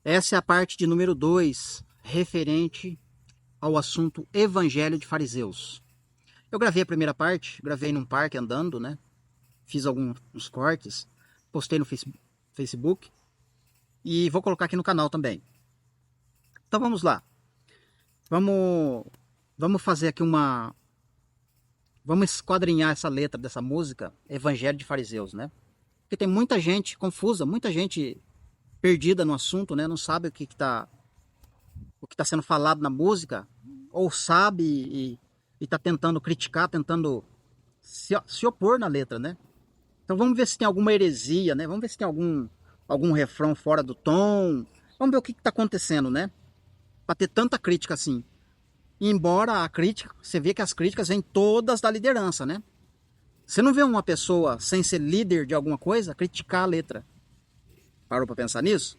Essa é a parte de número 2, referente ao assunto Evangelho de Fariseus. Eu gravei a primeira parte, gravei num parque andando, né? Fiz alguns cortes, postei no Facebook e vou colocar aqui no canal também. Então vamos lá. Vamos fazer aqui vamos esquadrinhar essa letra dessa música, Evangelho de Fariseus, né? Porque tem muita gente confusa, muita gente perdida no assunto, né? Não sabe o que está sendo falado na música, ou sabe e está tentando criticar, tentando se opor na letra, né? Então vamos ver se tem alguma heresia, né? Vamos ver se tem algum refrão fora do tom. Vamos ver o que está acontecendo, né? Para ter tanta crítica assim. E embora a crítica, você vê que as críticas vêm todas da liderança, né? Você não vê uma pessoa sem ser líder de alguma coisa criticar a letra. Parou para pensar nisso?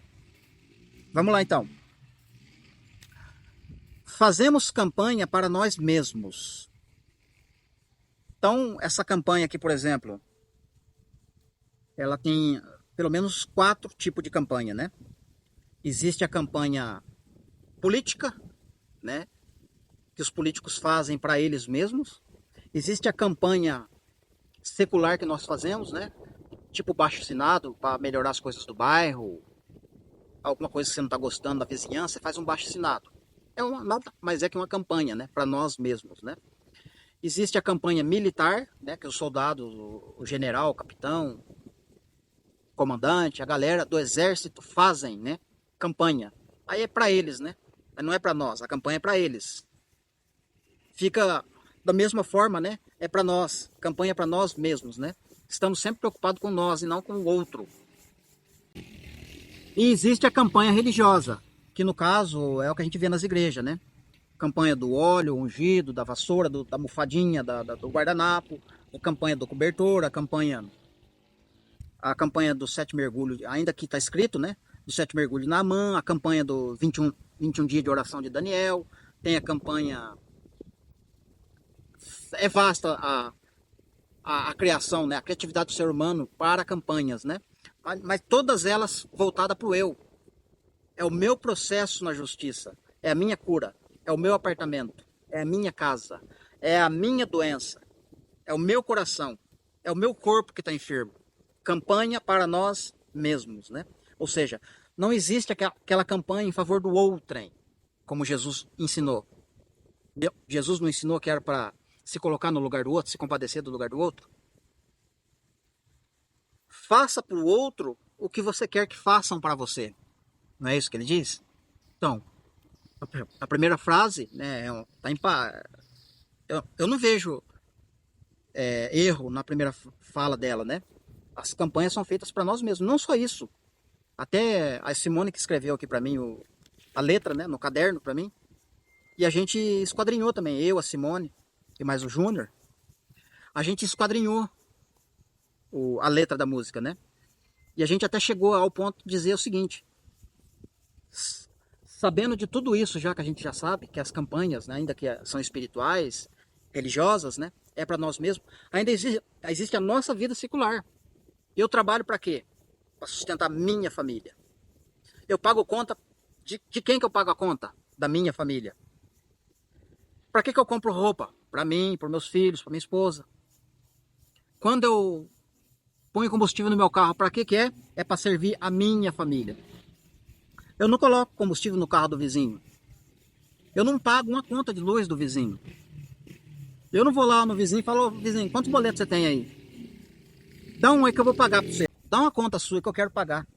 Vamos lá então. Fazemos campanha para nós mesmos. Então, essa campanha aqui, por exemplo, ela tem pelo menos 4 tipos de campanha, né? Existe a campanha política, né? Que os políticos fazem para eles mesmos. Existe a campanha secular que nós fazemos, né? Tipo baixo-assinado para melhorar as coisas do bairro, alguma coisa que você não está gostando da vizinhança, você faz um baixo-assinado. Nada mais é que uma campanha, né? Para nós mesmos, né? Existe a campanha militar, né? Que os soldados, o general, o capitão, o comandante, a galera do exército fazem, né? Campanha. Aí é para eles, né? Mas não é para nós, a campanha é para eles. Fica da mesma forma, né? É para nós, campanha é para nós mesmos, né? Estamos sempre preocupados com nós e não com o outro. E existe a campanha religiosa, que no caso é o que a gente vê nas igrejas, né? Campanha do óleo ungido, da vassoura, da almofadinha, do guardanapo, a campanha do cobertor, a campanha do 7 mergulhos, ainda que está escrito, né? Do 7 mergulhos na mão, a campanha do 21 dias de oração de Daniel, tem a campanha... É vasta a criação, né? A criatividade do ser humano para campanhas, né? Mas todas elas voltadas para o eu. É o meu processo na justiça, é a minha cura, é o meu apartamento, é a minha casa, é a minha doença, é o meu coração, é o meu corpo que está enfermo. Campanha para nós mesmos, né? Ou seja, não existe aquela campanha em favor do outrem, como Jesus ensinou. Jesus não ensinou que era para se colocar no lugar do outro, se compadecer do lugar do outro? Faça para o outro o que você quer que façam para você. Não é isso que ele diz? Então, a primeira frase, né, eu não vejo erro na primeira fala dela, né? As campanhas são feitas para nós mesmos. Não só isso. Até a Simone que escreveu aqui para mim a letra, né, no caderno para mim. E a gente esquadrinhou também, eu, a Simone e mais o Júnior. A gente esquadrinhou a letra da música, né? E a gente até chegou ao ponto de dizer o seguinte: sabendo de tudo isso, já que a gente já sabe que as campanhas, né, ainda que são espirituais, religiosas, né, é para nós mesmos, ainda existe a nossa vida secular. Eu trabalho para quê? Para sustentar minha família. Eu pago conta de quem que eu pago a conta? Da minha família. Para que eu compro roupa? Para mim, para meus filhos, para minha esposa. Quando eu ponho combustível no meu carro, para que é? É para servir a minha família. Eu não coloco combustível no carro do vizinho. Eu não pago uma conta de luz do vizinho. Eu não vou lá no vizinho e falo: vizinho, quantos boletos você tem aí? Dá um aí que eu vou pagar para você. Dá uma conta sua que eu quero pagar.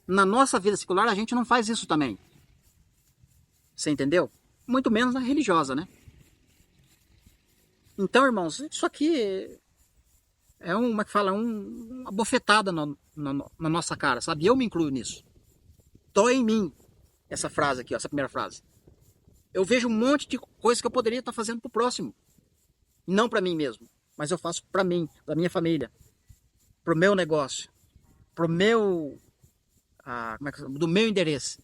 Na nossa vida secular a gente não faz isso também. Você entendeu? Muito menos na religiosa, né? Então, irmãos, isso aqui é uma que fala, uma bofetada na nossa cara, sabe? Eu me incluo nisso. Dói em mim essa frase aqui, ó, essa primeira frase. Eu vejo um monte de coisa que eu poderia estar fazendo pro próximo. Não para mim mesmo, mas eu faço para mim, da minha família, pro meu negócio, pro meu do meu interesse,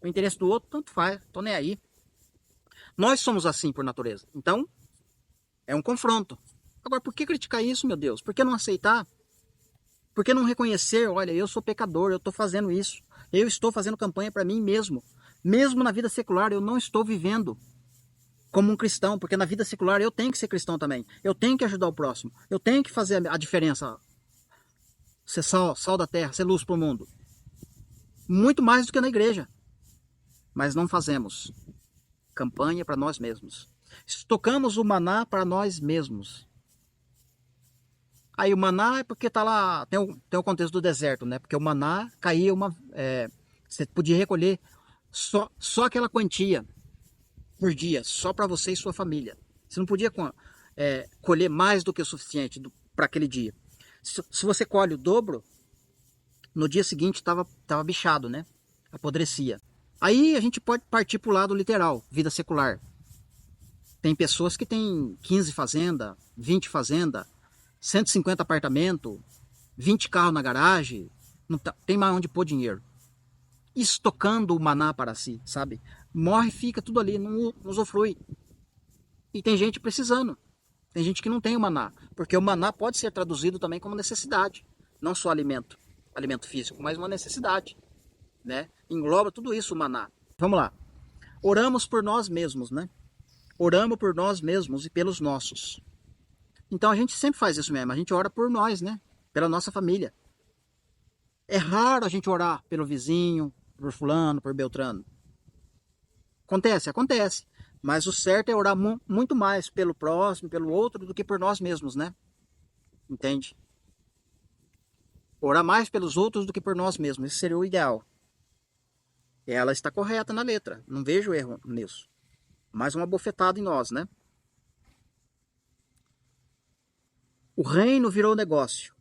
o interesse do outro tanto faz, tô nem aí. Nós somos assim por natureza. Então, é um confronto. Agora, por que criticar isso, meu Deus? Por que não aceitar? Por que não reconhecer, olha, eu sou pecador, eu estou fazendo isso. Eu estou fazendo campanha para mim mesmo. Mesmo na vida secular, eu não estou vivendo como um cristão, porque na vida secular eu tenho que ser cristão também. Eu tenho que ajudar o próximo. Eu tenho que fazer a diferença. Ser sal da terra, ser luz para o mundo. Muito mais do que na igreja. Mas não fazemos campanha para nós mesmos. Estocamos o maná para nós mesmos. Aí o maná é porque tá lá, tem o contexto do deserto, né? Porque o maná caía você podia recolher só aquela quantia por dia, só para você e sua família. Você não podia colher mais do que o suficiente para aquele dia. Se você colhe o dobro, no dia seguinte estava bichado, né? Apodrecia. Aí a gente pode partir para o lado literal, vida secular. Tem pessoas que têm 15 fazendas, 20 fazendas, 150 apartamentos, 20 carros na garagem, não tem mais onde pôr dinheiro. Estocando o maná para si, sabe? Morre, fica tudo ali, não usufrui. E tem gente precisando. Tem gente que não tem o maná, porque o maná pode ser traduzido também como necessidade, não só alimento físico, mas uma necessidade, né? Engloba tudo isso o maná. Vamos lá. Oramos por nós mesmos, né? Oramos por nós mesmos e pelos nossos. Então a gente sempre faz isso mesmo, a gente ora por nós, né? Pela nossa família. É raro a gente orar pelo vizinho, por fulano, por beltrano. Acontece. Mas o certo é orar muito mais pelo próximo, pelo outro, do que por nós mesmos, né? Entende? Orar mais pelos outros do que por nós mesmos. Esse seria o ideal. Ela está correta na letra. Não vejo erro nisso. Mais uma bofetada em nós, né? O reino virou negócio.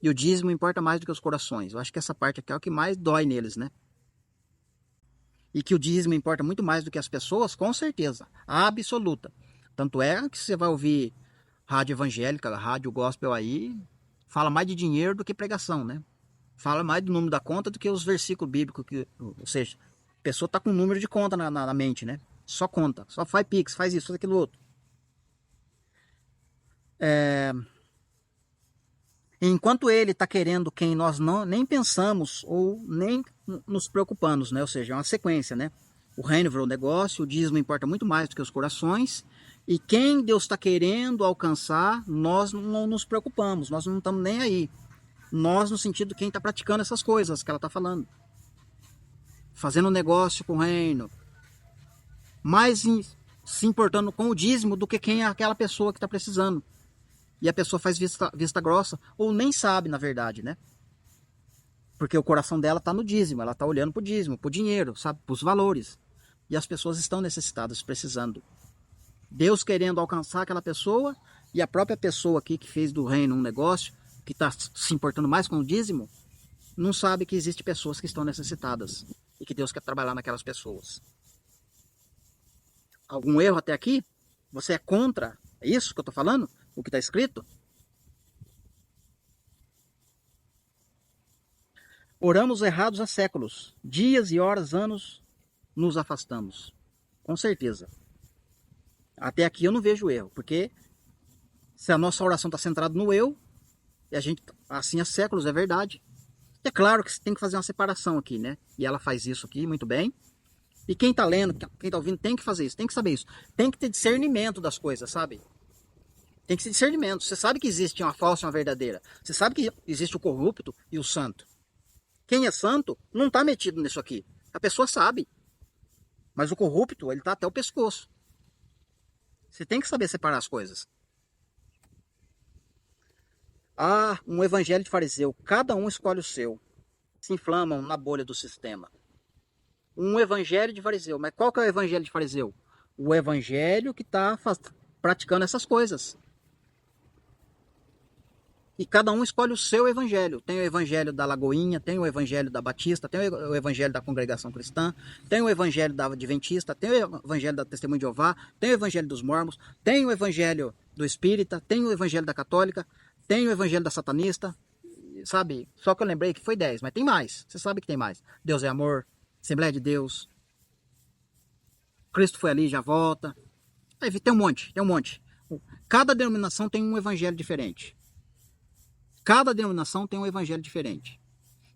E o dízimo importa mais do que os corações. Eu acho que essa parte aqui é o que mais dói neles, né? E que o dízimo importa muito mais do que as pessoas, com certeza. Absoluta. Tanto é que você vai ouvir rádio evangélica, rádio gospel aí, fala mais de dinheiro do que pregação, né? Fala mais do número da conta do que os versículos bíblicos. Ou seja, a pessoa está com um número de conta na mente, né? Só conta, só faz pix, faz isso, faz aquilo outro. Enquanto ele está querendo quem nós nem pensamos ou nem nos preocupamos, né? Ou seja, é uma sequência, né? O reino virou negócio, o dízimo importa muito mais do que os corações. E quem Deus está querendo alcançar, nós não nos preocupamos, nós não estamos nem aí. Nós, no sentido de quem está praticando essas coisas que ela está falando. Fazendo negócio com o reino. Mais se importando com o dízimo do que quem é aquela pessoa que está precisando. E a pessoa faz vista grossa, ou nem sabe, na verdade, né? Porque o coração dela está no dízimo, ela está olhando para o dízimo, para o dinheiro, sabe? Para os valores. E as pessoas estão necessitadas, precisando. Deus querendo alcançar aquela pessoa, e a própria pessoa aqui que fez do reino um negócio, que está se importando mais com o dízimo, não sabe que existem pessoas que estão necessitadas e que Deus quer trabalhar naquelas pessoas. Algum erro até aqui? Você é contra isso que eu estou falando? O que está escrito? Oramos errados há séculos. Dias e horas, anos, nos afastamos. Com certeza. Até aqui eu não vejo erro, porque se a nossa oração está centrada no eu, e a gente, assim há séculos, é verdade. É claro que você tem que fazer uma separação aqui, né? E ela faz isso aqui muito bem. E quem está lendo, quem está ouvindo, tem que fazer isso, tem que saber isso. Tem que ter discernimento das coisas, sabe? Tem que ter discernimento. Você sabe que existe uma falsa e uma verdadeira. Você sabe que existe o corrupto e o santo. Quem é santo não está metido nisso aqui. A pessoa sabe. Mas o corrupto, ele está até o pescoço. Você tem que saber separar as coisas. Ah, um evangelho de fariseu. Cada um escolhe o seu. Se inflamam na bolha do sistema. Um evangelho de fariseu. Mas qual que é o evangelho de fariseu? O evangelho que está praticando essas coisas. E cada um escolhe o seu evangelho. Tem o evangelho da Lagoinha, tem o evangelho da Batista, tem o evangelho da Congregação Cristã, tem o evangelho da Adventista, tem o evangelho da Testemunho de Jeová, tem o evangelho dos Mormons, tem o evangelho do Espírita, tem o evangelho da Católica, tem o evangelho da Satanista, sabe? Só que eu lembrei que foi 10, mas tem mais. Você sabe que tem mais. Deus é amor, Assembleia de Deus, Cristo foi ali, já volta. Aí tem um monte, tem um monte. Cada denominação tem um evangelho diferente. Cada denominação tem um evangelho diferente.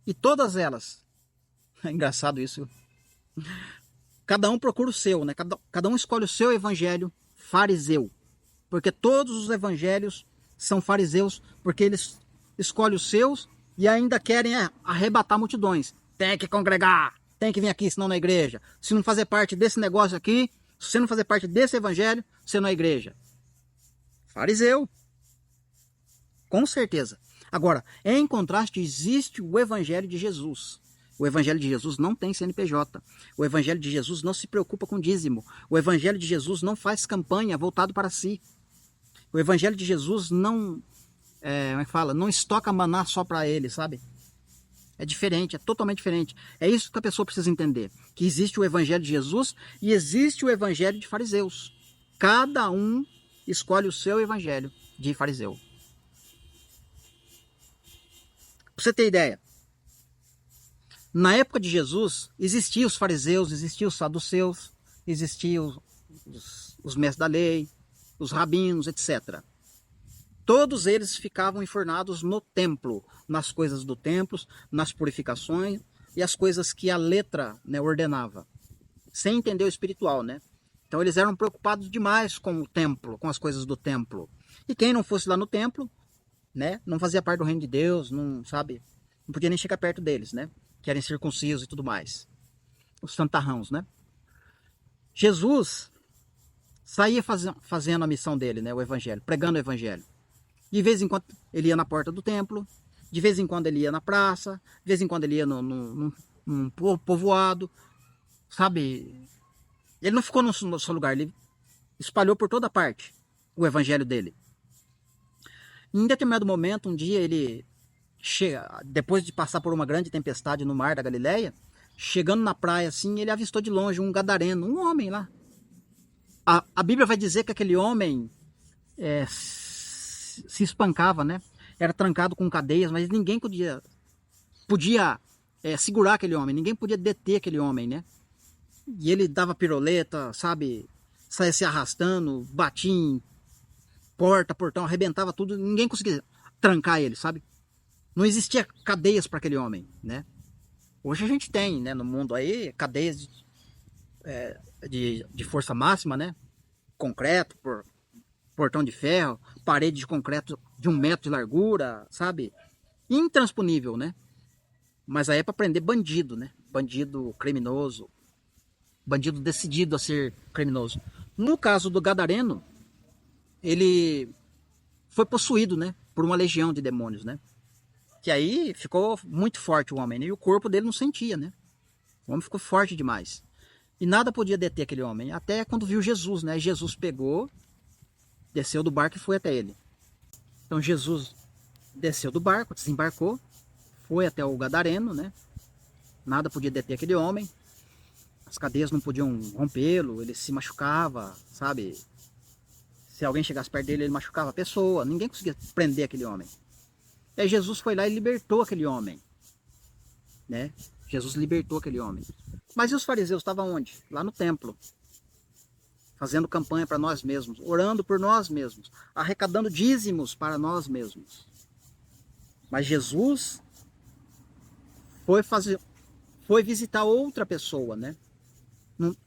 E todas elas, é engraçado isso, cada um procura o seu, né? Cada um escolhe o seu evangelho fariseu. Porque todos os evangelhos são fariseus, porque eles escolhem os seus e ainda querem arrebatar multidões. Tem que congregar, tem que vir aqui, senão não é igreja. Se não fazer parte desse negócio aqui, se você não fazer parte desse evangelho, você não é igreja. Fariseu. Com certeza. Agora, em contraste, existe o evangelho de Jesus. O evangelho de Jesus não tem CNPJ. O evangelho de Jesus não se preocupa com dízimo. O evangelho de Jesus não faz campanha voltado para si. O evangelho de Jesus não, como é que fala? Não estoca maná só para ele, sabe? É diferente, é totalmente diferente. É isso que a pessoa precisa entender. Que existe o evangelho de Jesus e existe o evangelho de fariseus. Cada um escolhe o seu evangelho de fariseu. Pra você ter ideia, na época de Jesus, existiam os fariseus, existiam os saduceus, existiam os mestres da lei, os rabinos, etc. Todos eles ficavam enfornados no templo, nas coisas do templo, nas purificações e as coisas que a letra, né, ordenava, sem entender o espiritual, né? Então eles eram preocupados demais com o templo, com as coisas do templo. E quem não fosse lá no templo, né, não fazia parte do reino de Deus, não, sabe, não podia nem chegar perto deles, né, que eram circuncisos e tudo mais, os santarrãos, né. Jesus saía fazendo a missão dele, né, o evangelho, pregando o evangelho. De vez em quando ele ia na porta do templo, de vez em quando ele ia na praça, de vez em quando ele ia num povoado, sabe. Ele não ficou no seu lugar, ele espalhou por toda parte o evangelho dele. Em determinado momento, um dia ele chega, depois de passar por uma grande tempestade no mar da Galileia, chegando na praia assim, ele avistou de longe um gadareno, um homem lá. A Bíblia vai dizer que aquele homem se espancava, né? Era trancado com cadeias, mas ninguém podia segurar aquele homem, ninguém podia deter aquele homem, né? E ele dava piroleta, sabe? Saia se arrastando, batia em portão, arrebentava tudo, ninguém conseguia trancar ele, sabe? Não existia cadeias para aquele homem, né? Hoje a gente tem, né, no mundo aí, cadeias de força máxima, né? Concreto, portão de ferro, parede de concreto de 1 metro de largura, sabe? Intransponível, né? Mas aí é para prender bandido, né? Bandido criminoso, bandido decidido a ser criminoso. No caso do gadareno, ele foi possuído, né, por uma legião de demônios, né? Que aí ficou muito forte o homem, né? E o corpo dele não sentia, né? O homem ficou forte demais. E nada podia deter aquele homem, até quando viu Jesus, né? Jesus pegou, desceu do barco e foi até ele. Então Jesus desceu do barco, desembarcou, foi até o gadareno, né? Nada podia deter aquele homem. As cadeias não podiam rompê-lo, ele se machucava, sabe? Se alguém chegasse perto dele, ele machucava a pessoa. Ninguém conseguia prender aquele homem. E aí Jesus foi lá e libertou aquele homem, né? Jesus libertou aquele homem. Mas e os fariseus estavam onde? Lá no templo. Fazendo campanha para nós mesmos, orando por nós mesmos, arrecadando dízimos para nós mesmos. Mas Jesus foi visitar outra pessoa, né?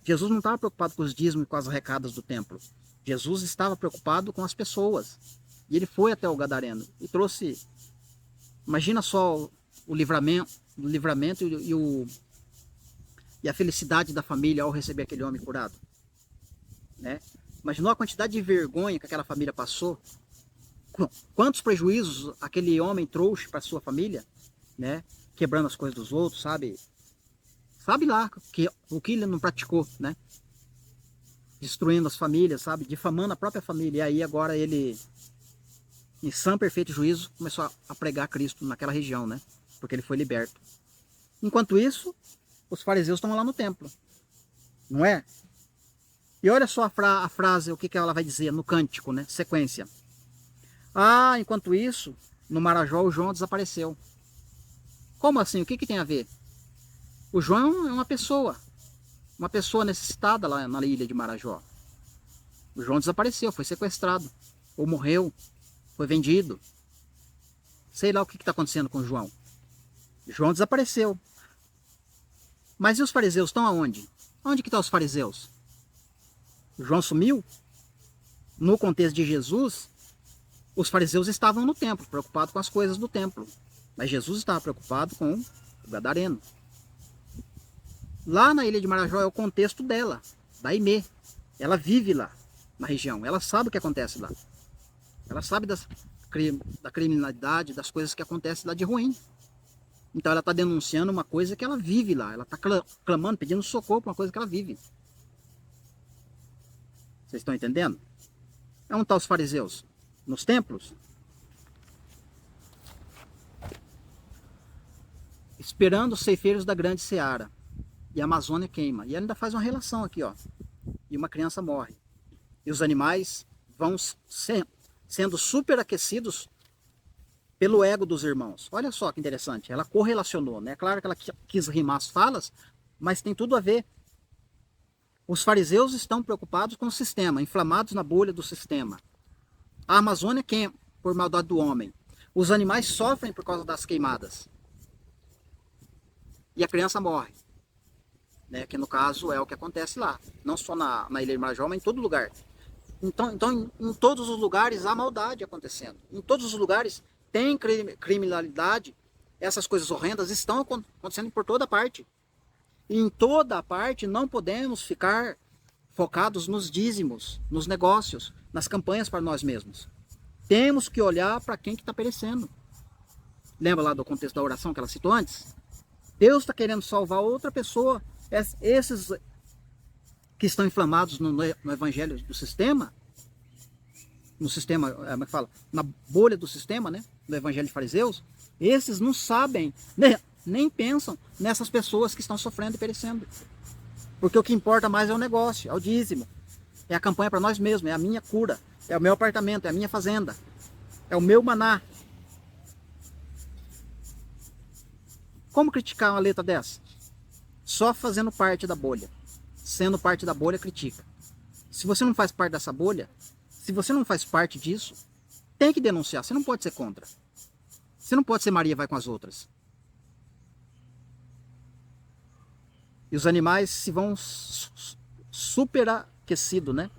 Jesus não estava preocupado com os dízimos e com as arrecadas do templo. Jesus estava preocupado com as pessoas. E ele foi até o gadareno e trouxe... Imagina só o livramento e a felicidade da família ao receber aquele homem curado, né? Imaginou a quantidade de vergonha que aquela família passou? Quantos prejuízos aquele homem trouxe para sua família, né? Quebrando as coisas dos outros, sabe? Sabe lá o que ele não praticou, né? Destruindo as famílias, sabe? Difamando a própria família. E aí agora ele, em sã perfeito juízo, começou a pregar Cristo naquela região, né? Porque ele foi liberto. Enquanto isso, os fariseus estão lá no templo, não é? E olha só a frase, o que ela vai dizer no cântico, né? Sequência. Ah, enquanto isso, no Marajó o João desapareceu. Como assim? O que tem a ver? O João é uma pessoa necessitada lá na ilha de Marajó. O João desapareceu, foi sequestrado, ou morreu, foi vendido. Sei lá o que está acontecendo com João. João desapareceu. Mas e os fariseus estão aonde? Onde que estão os fariseus? João sumiu? No contexto de Jesus, os fariseus estavam no templo, preocupados com as coisas do templo. Mas Jesus estava preocupado com o gadareno. Lá na ilha de Marajó é o contexto dela, da Aimee. Ela vive lá, na região. Ela sabe o que acontece lá. Ela sabe da criminalidade, das coisas que acontecem lá de ruim. Então ela está denunciando uma coisa que ela vive lá. Ela está clamando, pedindo socorro para uma coisa que ela vive. Vocês estão entendendo? Onde estão os fariseus? Nos templos? Esperando os ceifeiros da grande seara. E a Amazônia queima. E ela ainda faz uma relação aqui, ó. E uma criança morre. E os animais vão sendo superaquecidos pelo ego dos irmãos. Olha só que interessante. Ela correlacionou, né? Claro que ela quis rimar as falas, mas tem tudo a ver. Os fariseus estão preocupados com o sistema, inflamados na bolha do sistema. A Amazônia queima por maldade do homem. Os animais sofrem por causa das queimadas. E a criança morre. Né? Que no caso é o que acontece lá. Não só na Ilha de Marajó, mas em todo lugar. Então em todos os lugares há maldade acontecendo. Em todos os lugares tem criminalidade. Essas coisas horrendas estão acontecendo por toda parte. E em toda parte não podemos ficar focados nos dízimos, nos negócios, nas campanhas para nós mesmos. Temos que olhar para quem que está perecendo. Lembra lá do contexto da oração que ela citou antes? Deus está querendo salvar outra pessoa. Esses que estão inflamados no evangelho do sistema, no sistema, como é que fala? Na bolha do sistema, né? Do evangelho de fariseus, esses não sabem, nem pensam nessas pessoas que estão sofrendo e perecendo. Porque o que importa mais é o negócio, é o dízimo, é a campanha para nós mesmos, é a minha cura, é o meu apartamento, é a minha fazenda, é o meu maná. Como criticar uma letra dessa? Só fazendo parte da bolha. Sendo parte da bolha, critica. Se você não faz parte dessa bolha, se você não faz parte disso, tem que denunciar. Você não pode ser contra. Você não pode ser Maria vai com as outras. E os animais se vão superaquecidos, né?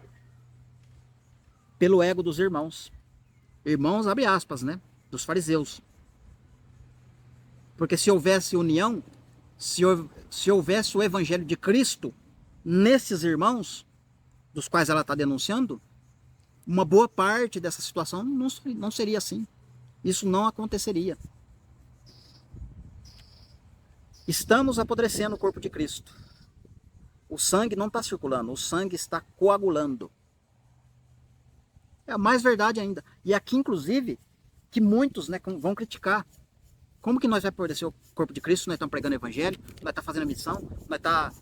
Pelo ego dos irmãos. Irmãos, abre aspas, né? Dos fariseus. Porque se houvesse união, se houvesse o evangelho de Cristo nesses irmãos, dos quais ela está denunciando, uma boa parte dessa situação não seria assim. Isso não aconteceria. Estamos apodrecendo o corpo de Cristo. O sangue não está circulando, o sangue está coagulando. É mais verdade ainda. E aqui, inclusive, que muitos, né, vão criticar. Como que nós vamos apodrecer o corpo de Cristo? Nós estamos pregando o evangelho, nós estamos fazendo a missão, nós estamos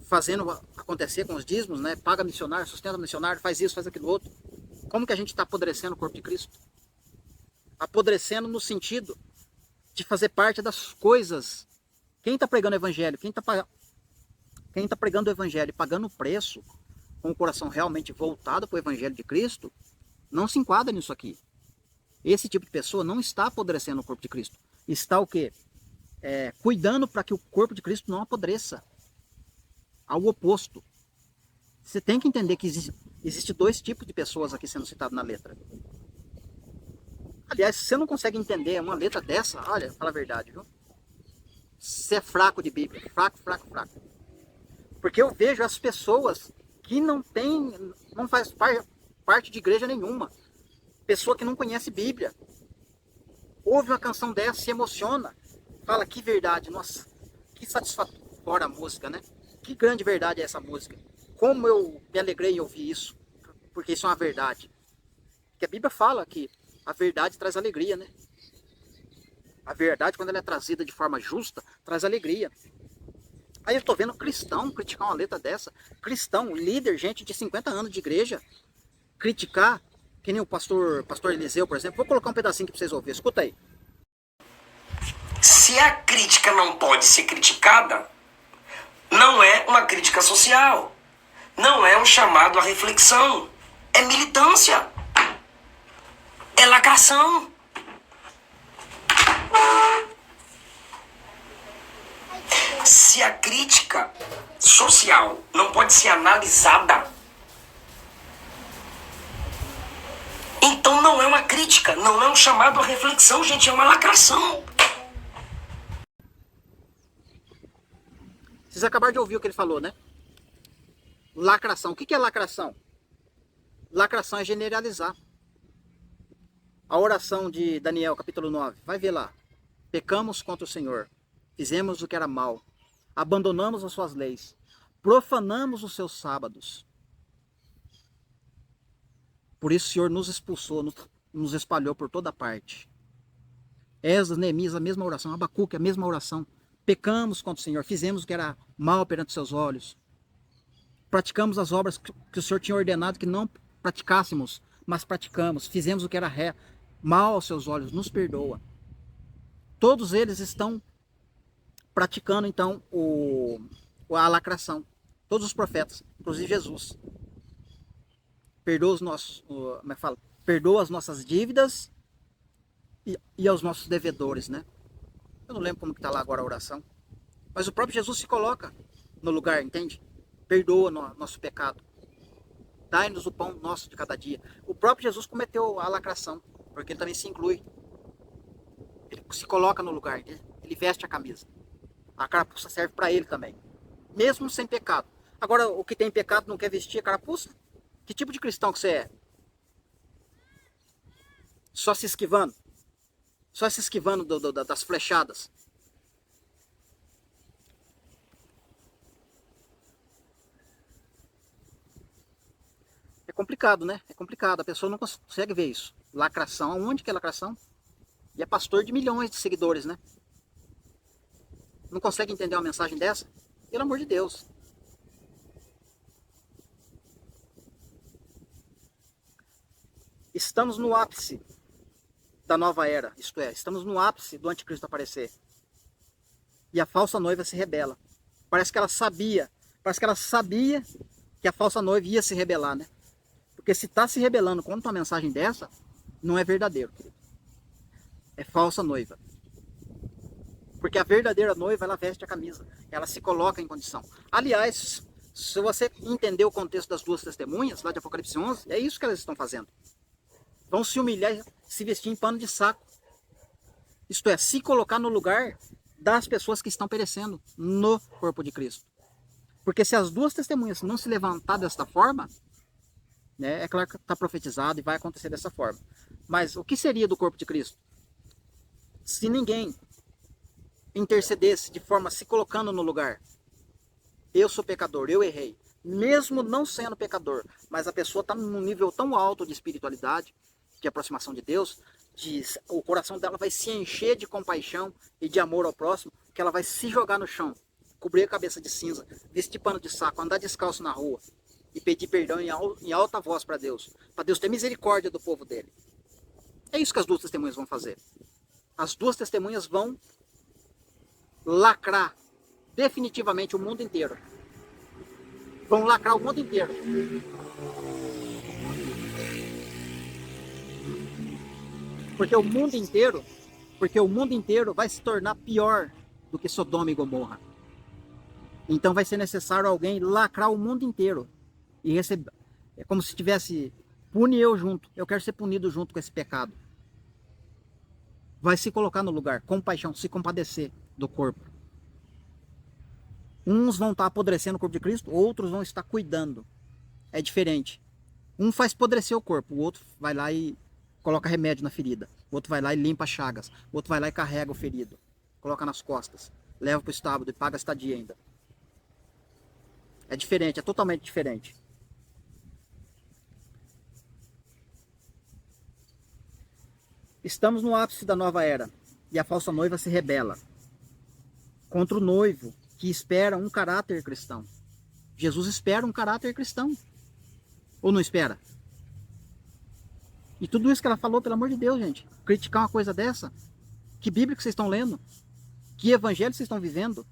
fazendo acontecer com os dízimos, né? Paga missionário, sustenta missionário, faz isso, faz aquilo outro. Como que a gente está apodrecendo o corpo de Cristo? Apodrecendo no sentido de fazer parte das coisas. Quem está pregando o evangelho, quem está pregando o evangelho e pagando o preço, com o coração realmente voltado para o evangelho de Cristo, não se enquadra nisso aqui. Esse tipo de pessoa não está apodrecendo o corpo de Cristo. Está o quê? Cuidando para que o corpo de Cristo não apodreça. Ao oposto. Você tem que entender que existe dois tipos de pessoas aqui sendo citados na letra. Aliás, se você não consegue entender uma letra dessa, olha, fala a verdade, viu? Você é fraco de Bíblia. Fraco. Porque eu vejo as pessoas que não faz parte de igreja nenhuma. Pessoa que não conhece Bíblia. Ouve uma canção dessa, se emociona. Fala, que verdade, nossa, que satisfatória a música, né? Que grande verdade é essa música. Como eu me alegrei em ouvir isso. Porque isso é uma verdade. Porque a Bíblia fala que a verdade traz alegria, né? A verdade, quando ela é trazida de forma justa, traz alegria. Aí eu estou vendo cristão criticar uma letra dessa. Cristão, líder, gente de 50 anos de igreja, criticar, que nem o pastor Eliseu, por exemplo. Vou colocar um pedacinho aqui para vocês ouvirem. Escuta aí. Se a crítica não pode ser criticada, não é uma crítica social. Não é um chamado à reflexão. É militância. É lacração. Se a crítica social não pode ser analisada, então não é uma crítica, não é um chamado à reflexão, gente, é uma lacração. Vocês acabaram de ouvir o que ele falou, né? Lacração. O que é lacração? Lacração é generalizar. A oração de Daniel, capítulo 9. Vai ver lá. Pecamos contra o Senhor. Fizemos o que era mal. Abandonamos as suas leis. Profanamos os seus sábados. Por isso o Senhor nos expulsou, nos espalhou por toda parte. Esdras, Neemias, a mesma oração. Abacuque, a mesma oração. Pecamos contra o Senhor. Fizemos o que era mal perante os seus olhos. Praticamos as obras que o Senhor tinha ordenado que não praticássemos, mas praticamos. Fizemos o que era mal aos seus olhos. Nos perdoa. Todos eles estão praticando, então, a lacração. Todos os profetas, inclusive Jesus. Perdoa as nossas dívidas e aos nossos devedores, né? Eu não lembro como que está lá agora a oração. Mas o próprio Jesus se coloca no lugar, entende? Perdoa nosso pecado. Dai-nos o pão nosso de cada dia. O próprio Jesus cometeu a lacração, porque ele também se inclui. Ele se coloca no lugar, ele veste a camisa. A carapuça serve para ele também. Mesmo sem pecado. Agora, o que tem pecado não quer vestir a carapuça? Que tipo de cristão que você é? Só se esquivando? Só se esquivando das flechadas? É complicado, né? É complicado. A pessoa não consegue ver isso. Lacração. Aonde que é lacração? E é pastor de milhões de seguidores, né? Não consegue entender uma mensagem dessa? Pelo amor de Deus. Estamos no ápice da nova era. Isto é, estamos no ápice do anticristo aparecer. E a falsa noiva se rebela. Parece que ela sabia que a falsa noiva ia se rebelar, né? Porque se está se rebelando contra uma mensagem dessa, não é verdadeiro, querido. É falsa noiva. Porque a verdadeira noiva, ela veste a camisa. Ela se coloca em condição. Aliás, se você entender o contexto das duas testemunhas, lá de Apocalipse 11, é isso que elas estão fazendo. Vão se humilhar e se vestir em pano de saco. Isto é, se colocar no lugar das pessoas que estão perecendo no corpo de Cristo. Porque se as duas testemunhas não se levantar desta forma, né, é claro que está profetizado e vai acontecer dessa forma. Mas o que seria do corpo de Cristo? Se ninguém intercedesse de forma se colocando no lugar. Eu sou pecador, eu errei. Mesmo não sendo pecador, mas a pessoa está num nível tão alto de espiritualidade, de aproximação de Deus, o coração dela vai se encher de compaixão e de amor ao próximo, que ela vai se jogar no chão, cobrir a cabeça de cinza, vestir pano de saco, andar descalço na rua e pedir perdão em alta voz para Deus ter misericórdia do povo dele. É isso que as duas testemunhas vão fazer. As duas testemunhas vão lacrar definitivamente o mundo inteiro. Vão lacrar o mundo inteiro. Porque o mundo inteiro vai se tornar pior do que Sodoma e Gomorra. Então vai ser necessário alguém lacrar o mundo inteiro. E receber. É como se tivesse, pune eu junto. Eu quero ser punido junto com esse pecado. Vai se colocar no lugar, compaixão, se compadecer do corpo. Uns vão estar apodrecendo o corpo de Cristo, outros vão estar cuidando. É diferente. Um faz apodrecer o corpo, o outro vai lá e coloca remédio na ferida. O outro vai lá e limpa as chagas. O outro vai lá e carrega o ferido. Coloca nas costas. Leva para o estábulo e paga a estadia ainda. É diferente, é totalmente diferente. Estamos no ápice da nova era. E a falsa noiva se rebela contra o noivo que espera um caráter cristão. Jesus espera um caráter cristão. Ou não espera? E tudo isso que ela falou, pelo amor de Deus, gente. Criticar uma coisa dessa? Que Bíblia que vocês estão lendo? Que evangelho vocês estão vivendo?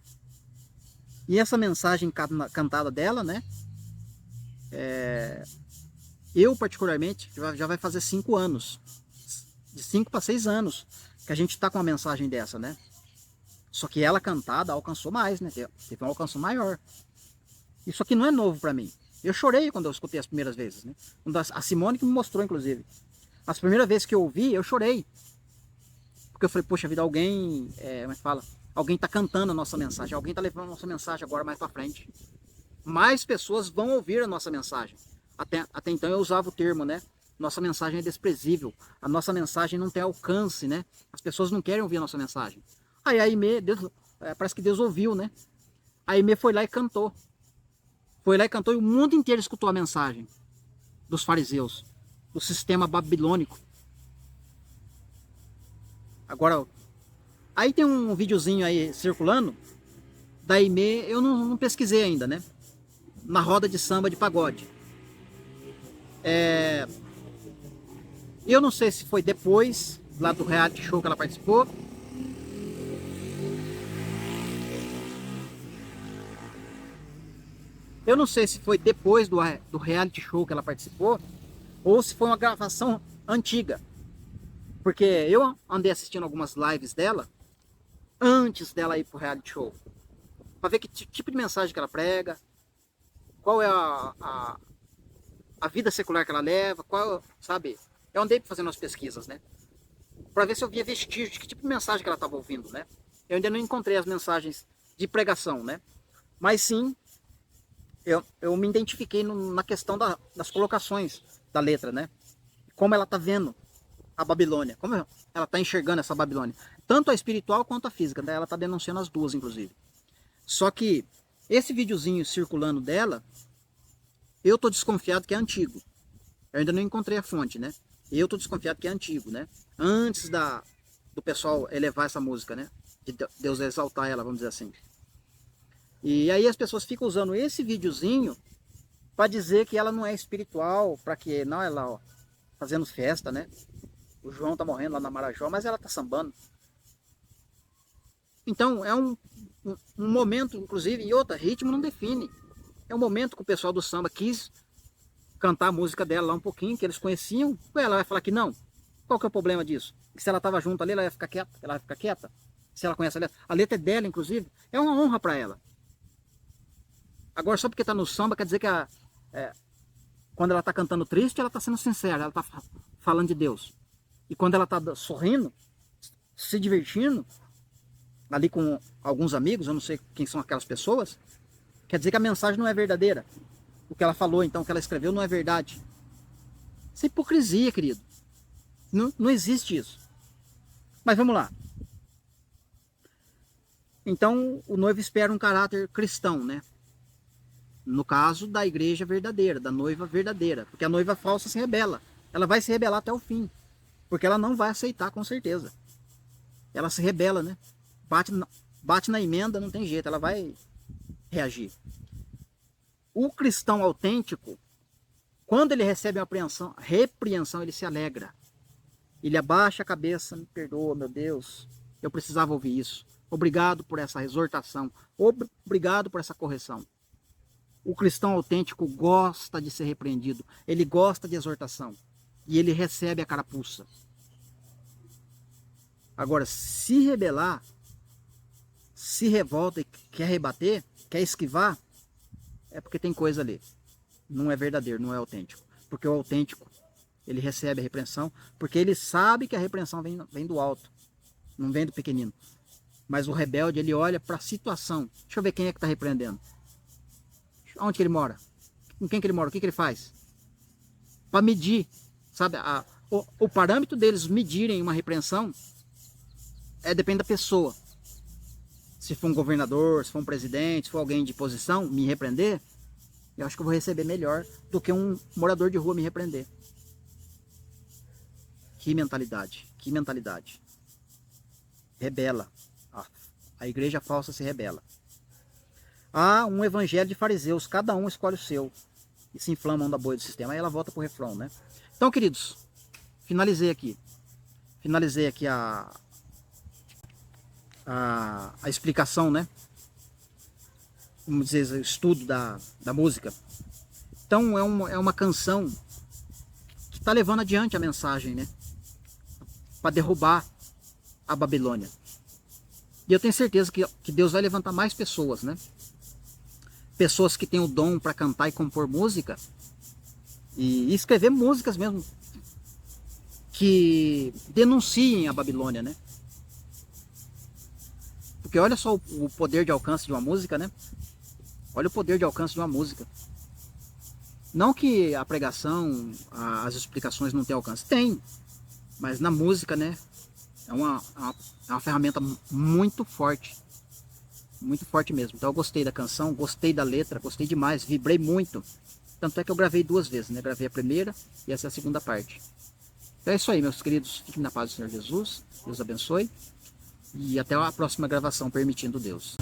E essa mensagem cantada dela, né? Eu, particularmente, já vai fazer 5 anos. De 5 para 6 anos que a gente tá com uma mensagem dessa, né? Só que ela cantada alcançou mais, né? Teve um alcance maior. Isso aqui não é novo para mim. Eu chorei quando eu escutei as primeiras vezes, né? A Simone que me mostrou, inclusive. As primeiras vezes que eu ouvi, eu chorei. Porque eu falei, poxa vida, alguém, como é que fala? Alguém tá cantando a nossa mensagem, alguém tá levando a nossa mensagem agora mais para frente. Mais pessoas vão ouvir a nossa mensagem. Até então eu usava o termo, né? Nossa mensagem é desprezível. A nossa mensagem não tem alcance, né? As pessoas não querem ouvir a nossa mensagem. Aí a Aimee, parece que Deus ouviu, né? A Aimee foi lá e cantou. Foi lá e cantou e o mundo inteiro escutou a mensagem dos fariseus, do sistema babilônico. Agora, aí tem um videozinho aí circulando da Aimee, eu não pesquisei ainda, né? Na roda de samba de pagode. Eu não sei se foi depois lá do reality show que ela participou. Eu não sei se foi depois do reality show que ela participou ou se foi uma gravação antiga. Porque eu andei assistindo algumas lives dela antes dela ir pro reality show. Para ver que tipo de mensagem que ela prega, qual é a vida secular que ela leva, sabe? Eu andei fazendo umas pesquisas, né? Para ver se eu via vestígio de que tipo de mensagem que ela estava ouvindo, né? Eu ainda não encontrei as mensagens de pregação, né? Mas sim, eu me identifiquei na questão das colocações da letra, né? Como ela tá vendo a Babilônia, como ela tá enxergando essa Babilônia, tanto a espiritual quanto a física, né? Ela tá denunciando as duas, inclusive. Só que esse videozinho circulando dela, eu tô desconfiado que é antigo. Eu ainda não encontrei a fonte, né? Eu tô desconfiado que é antigo, né? Antes do pessoal elevar essa música, né? De Deus exaltar ela, vamos dizer assim. E aí as pessoas ficam usando esse videozinho para dizer que ela não é espiritual, para que não, ela ó, fazendo festa, né? O João tá morrendo lá na Marajó, mas ela tá sambando. Então é um momento, inclusive, e outra, ritmo não define. É um momento que o pessoal do samba quis cantar a música dela lá um pouquinho, que eles conheciam. Ela vai falar que não. Qual que é o problema disso? Que se ela estava junto ali, ela ia ficar quieta. Ela vai ficar quieta. Se ela conhece a letra é dela, inclusive, é uma honra para ela. Agora, só porque tá no samba, quer dizer que quando ela tá cantando triste, ela tá sendo sincera, ela tá falando de Deus. E quando ela tá sorrindo, se divertindo, ali com alguns amigos, eu não sei quem são aquelas pessoas, quer dizer que a mensagem não é verdadeira. O que ela falou, então, o que ela escreveu, não é verdade. Isso é hipocrisia, querido. Não existe isso. Mas vamos lá. Então, o noivo espera um caráter cristão, né? No caso da igreja verdadeira, da noiva verdadeira. Porque a noiva falsa se rebela. Ela vai se rebelar até o fim. Porque ela não vai aceitar, com certeza. Ela se rebela, né? Bate na emenda, não tem jeito. Ela vai reagir. O cristão autêntico, quando ele recebe uma repreensão, ele se alegra. Ele abaixa a cabeça, me perdoa, meu Deus, eu precisava ouvir isso. Obrigado por essa exortação. Obrigado por essa correção. O cristão autêntico gosta de ser repreendido. Ele gosta de exortação. E ele recebe a carapuça. Agora, se rebelar, se revolta e quer rebater, quer esquivar, é porque tem coisa ali. Não é verdadeiro, não é autêntico. Porque o autêntico, ele recebe a repreensão, porque ele sabe que a repreensão vem do alto, não vem do pequenino. Mas o rebelde, ele olha para a situação. Deixa eu ver quem é que está repreendendo. Onde que ele mora? Com quem que ele mora? O que que ele faz? Para medir, sabe? O parâmetro deles medirem uma repreensão depende da pessoa. Se for um governador, se for um presidente, se for alguém de posição me repreender, eu acho que eu vou receber melhor do que um morador de rua me repreender. Que mentalidade, que mentalidade. Rebela. A igreja falsa se rebela. Há um evangelho de fariseus, cada um escolhe o seu. E se inflamam da boia do sistema. Aí ela volta pro refrão, né? Então, queridos, finalizei aqui. Finalizei aqui a explicação, né? Vamos dizer, o estudo da música. Então é uma canção que está levando adiante a mensagem, né? Para derrubar a Babilônia. E eu tenho certeza que Deus vai levantar mais pessoas, né? Pessoas que têm o dom para cantar e compor música e escrever músicas mesmo que denunciem a Babilônia, né? Porque olha só o poder de alcance de uma música, né? Olha o poder de alcance de uma música. Não que a pregação, as explicações não tenham alcance. Tem. Mas na música, né? É uma ferramenta muito forte. Muito forte mesmo. Então eu gostei da canção, gostei da letra, gostei demais, vibrei muito. Tanto é que eu gravei 2 vezes, né? Gravei a primeira e essa é a segunda parte. Então é isso aí, meus queridos. Fiquem na paz do Senhor Jesus. Deus abençoe. E até a próxima gravação, permitindo Deus.